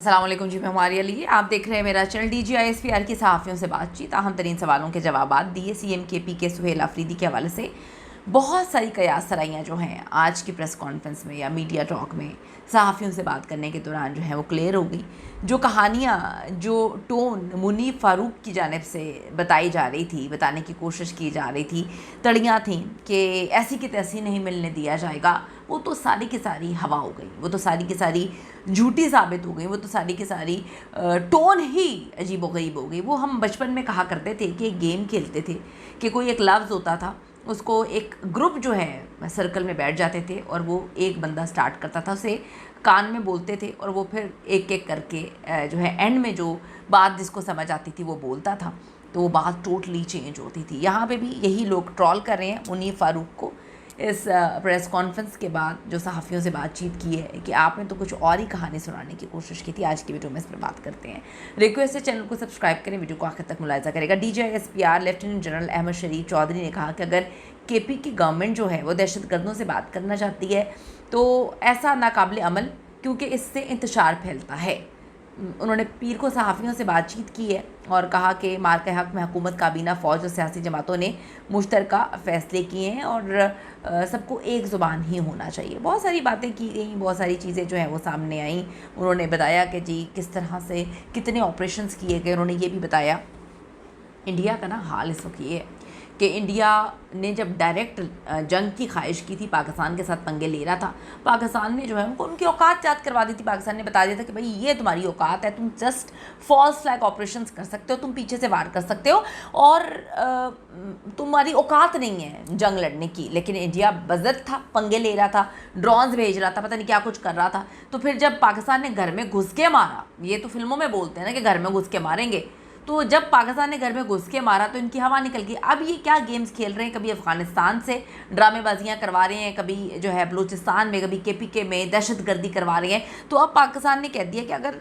السلام علیکم جی، میں ہماری علی، آپ دیکھ رہے ہیں میرا چینل DGISPR کی صحافیوں سے بات چیت، اہم ترین سوالوں کے جوابات دیے CMKP کے سہیل آفریدی کے حوالے سے بہت ساری قیاس سرائیاں جو ہیں آج کی پریس کانفرنس میں یا میڈیا ٹاک میں صحافیوں سے بات کرنے کے دوران جو ہے وہ کلیئر ہو گئی. جو کہانیاں، جو ٹون منیب فاروق کی جانب سے بتائی جا رہی تھی، بتانے کی کوشش کی جا رہی تھی، تڑیاں تھیں کہ ایسی کی تیسی نہیں ملنے دیا جائے گا، وہ تو ساری کی ساری ہوا ہو گئی، وہ تو ساری کی ساری جھوٹی ثابت ہو گئی، وہ تو ساری کی ساری ٹون ہی عجیب و غریب ہو گئی. وہ ہم بچپن میں کہا کرتے تھے کہ ایک گیم کھیلتے تھے کہ کوئی ایک لفظ ہوتا تھا، اس کو ایک گروپ جو ہے سرکل میں بیٹھ جاتے تھے اور وہ ایک بندہ سٹارٹ کرتا تھا، اسے کان میں بولتے تھے اور وہ پھر ایک ایک کر کے جو ہے اینڈ میں جو بات جس کو سمجھ آتی تھی وہ بولتا تھا، تو وہ بات ٹوٹلی چینج ہوتی تھی. یہاں پہ بھی یہی لوگ ٹرول کر رہے ہیں منیب فاروق کو اس پریس کانفرنس کے بعد جو صحافیوں سے بات چیت کی ہے کہ آپ نے تو کچھ اور ہی کہانی سنانے کی کوشش کی تھی. آج کی ویڈیو میں اس پر بات کرتے ہیں. ریکویسٹ ہے چینل کو سبسکرائب کریں، ویڈیو کو آخر تک ملاحظہ کرے گا. DGISPR لیفٹیننٹ جنرل احمد شریف چودھری نے کہا کہ اگر KP کی گورنمنٹ جو ہے وہ دہشت گردوں سے بات کرنا چاہتی ہے تو ایسا ناقابل عمل، کیونکہ اس سے انتشار پھیلتا ہے. انہوں نے پیر کو صحافیوں سے بات چیت کی ہے اور کہا کہ مارکہ حق میں حکومت، کابینہ، فوج اور سیاسی جماعتوں نے مشترکہ فیصلے کیے ہیں اور سب کو ایک زبان ہی ہونا چاہیے. بہت ساری باتیں کی گئیں، بہت ساری چیزیں جو ہیں وہ سامنے آئیں. انہوں نے بتایا کہ جی کس طرح سے کتنے آپریشنز کیے گئے. انہوں نے یہ بھی بتایا انڈیا کا نا حال اس وقت یہ ہے کہ انڈیا نے جب ڈائریکٹ جنگ کی خواہش کی تھی، پاکستان کے ساتھ پنگے لے رہا تھا، پاکستان نے جو ہے ان کی اوقات یاد کروا دی تھی. پاکستان نے بتا دیا تھا کہ بھائی یہ تمہاری اوقات ہے، تم جسٹ فالس فلیگ آپریشنز کر سکتے ہو، تم پیچھے سے وار کر سکتے ہو اور تمہاری اوقات نہیں ہے جنگ لڑنے کی. لیکن انڈیا بزد تھا، پنگے لے رہا تھا، ڈرونز بھیج رہا تھا، پتہ نہیں کیا کچھ کر رہا تھا. تو پھر جب پاکستان نے گھر میں گھس کے مارا، یہ تو فلموں میں بولتے ہیں نا کہ گھر میں گھس کے ماریں گے، تو جب پاکستان نے گھر میں گھس کے مارا تو ان کی ہوا نکل گئی. اب یہ کیا گیمز کھیل رہے ہیں، کبھی افغانستان سے ڈرامے بازیاں کروا رہے ہیں، کبھی جو ہے بلوچستان میں، کبھی KPK میں دہشت گردی کروا رہے ہیں. تو اب پاکستان نے کہہ دیا کہ اگر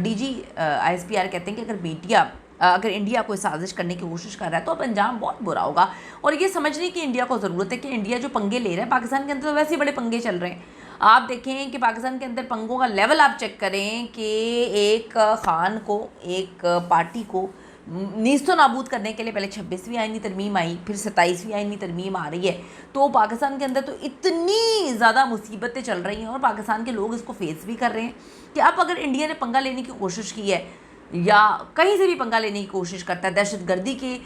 DGISPR کہتے ہیں کہ اگر انڈیا کوئی سازش کرنے کی کوشش کر رہا ہے تو اب انجام بہت برا ہوگا. اور یہ سمجھنے کی انڈیا کو ضرورت ہے کہ انڈیا جو پنگے لے رہا ہے، پاکستان کے اندر تو ویسے ہی بڑے پنگے چل رہے ہیں. آپ دیکھیں کہ پاکستان کے اندر پنگوں کا لیول آپ چیک کریں کہ ایک خان کو، ایک پارٹی کو نیست و نابود کرنے کے لیے پہلے 26ویں آئینی ترمیم آئی، پھر 27ویں آئینی ترمیم آ رہی ہے. تو پاکستان کے اندر تو اتنی زیادہ مصیبتیں چل رہی ہیں اور پاکستان کے لوگ اس کو فیس بھی کر رہے ہیں کہ اب اگر انڈیا نے پنگا لینے کی کوشش کی ہے یا کہیں سے بھی پنگا لینے کی کوشش کرتا ہے، دہشت گردی کی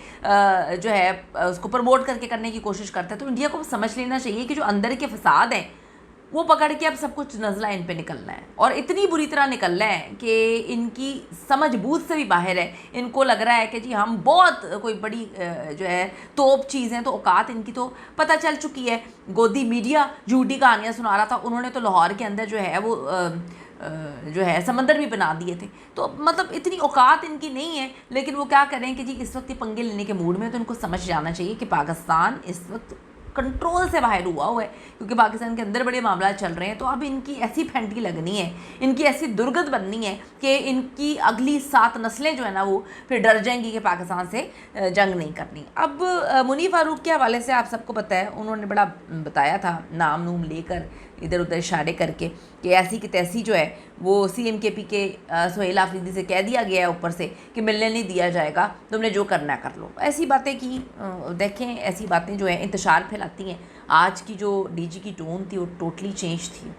جو ہے اس کو پروموٹ کر کے کرنے کی کوشش کرتا ہے، تو انڈیا کو سمجھ لینا چاہیے کہ جو اندر کے فساد ہیں وہ پکڑ کے اب سب کچھ نزلہ ان پہ نکلنا ہے اور اتنی بری طرح نکلنا ہے کہ ان کی سمجھ بوجھ سے بھی باہر ہے. ان کو لگ رہا ہے کہ جی ہم بہت کوئی بڑی جو ہے توپ چیز ہیں، تو اوقات ان کی تو پتہ چل چکی ہے. گودی میڈیا جھوٹی کہانیاں سنا رہا تھا، انہوں نے تو لاہور کے اندر جو ہے وہ جو ہے سمندر بھی بنا دیے تھے. تو مطلب اتنی اوقات ان کی نہیں ہے، لیکن وہ کیا کریں کہ جی اس وقت یہ پنگے لینے کے موڈ میں. تو ان کو سمجھ جانا چاہیے کہ پاکستان اس وقت کنٹرول سے باہر ہوا ہے، کیونکہ پاکستان کے اندر بڑے معاملات چل رہے ہیں. تو اب ان کی ایسی پھینٹی لگنی ہے، ان کی ایسی درگت بننی ہے کہ ان کی اگلی 7 نسلیں جو ہے نا وہ پھر ڈر جائیں گی کہ پاکستان سے جنگ نہیں کرنی. اب منیب فاروق کے حوالے سے آپ سب کو پتہ ہے، انہوں نے بڑا بتایا تھا نام نوم لے کر، ادھر ادھر اشارے کر کے کہ ایسی کی تیسی جو ہے وہ CMKP کے سہیل آفریدی سے کہہ دیا گیا ہے اوپر سے کہ ملنے نہیں دیا جائے گا، تم نے جو کرنا ہے کر لو. ایسی باتیں کی. دیکھیں ایسی باتیں جو ہیں انتشار پھیلاتی ہیں. آج کی جو DG کی ٹون تھی وہ ٹوٹلی چینج تھی،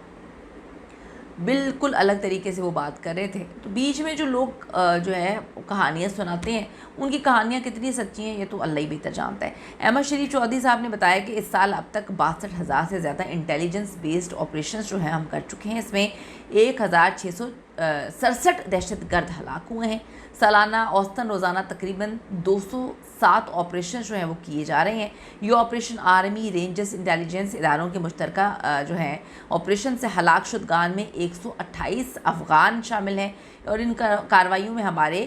بالکل الگ طریقے سے وہ بات کر رہے تھے. تو بیچ میں جو لوگ جو ہے کہانیاں سناتے ہیں، ان کی کہانیاں کتنی سچی ہیں یہ تو اللہ ہی بہتر جانتا ہے. احمد شریف چودھری صاحب نے بتایا کہ اس سال اب تک 62,000 سے زیادہ انٹیلیجنس بیسڈ آپریشنز جو ہیں ہم کر چکے ہیں. اس میں 1,667 دہشت گرد ہلاک ہوئے ہیں. سالانہ اوسطاً روزانہ تقریباً 207 آپریشن جو ہیں وہ کیے جا رہے ہیں. یہ آپریشن آرمی، رینجرز، انٹیلیجنس اداروں کے مشترکہ جو ہیں آپریشن سے ہلاک شدگان میں 128 افغان شامل ہیں اور ان کارروائیوں میں ہمارے